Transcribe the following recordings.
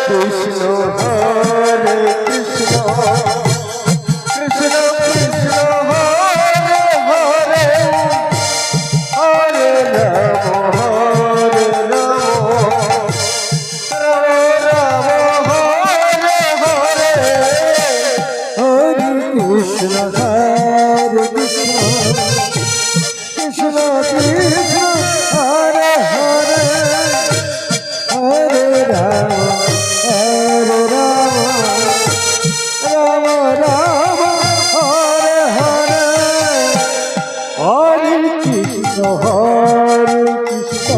Krishna Hare Krishna Krishna Krishna Hare Hare Hare Ram Hare Ram Ram Hare Hare Hare Krishna Hare Krishna Krishna Krishna Hare Hare Hare Ram Hare Ram Ram Ram Hare Hare Hare Krishna Hare Krishna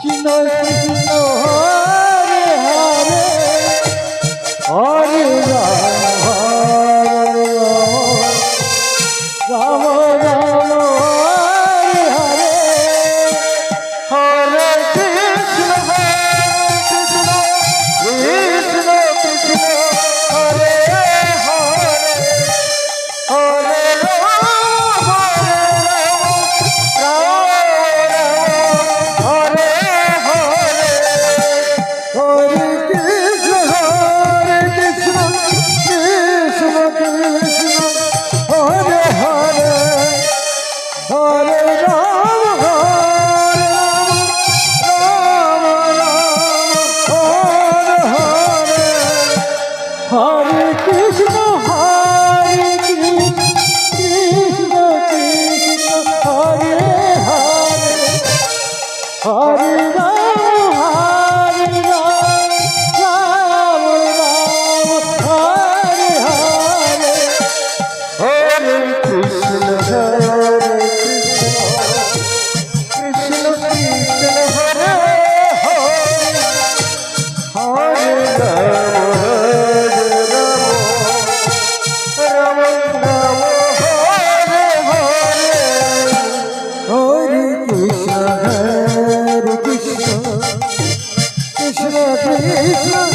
Krishna Krishna Hare Hare Hare Ram Ram Ram Hare Hare Hare Krishna Krishna Krishna Hare Hare Hare Ram Hare Hare Hare Krishna Krishna Krishna Hare Hare Hare Ram Ram Ram Hare Hare Hare Krishna Krishna Krishna Hare Hare Hare Ram Ram Ram Hare Hare Hare Krishna Hare Krishna Krishna Hare Hare Hare Ram Ram Ram Hare Hare Hare Krishna Hare Krishna Krishna Krishna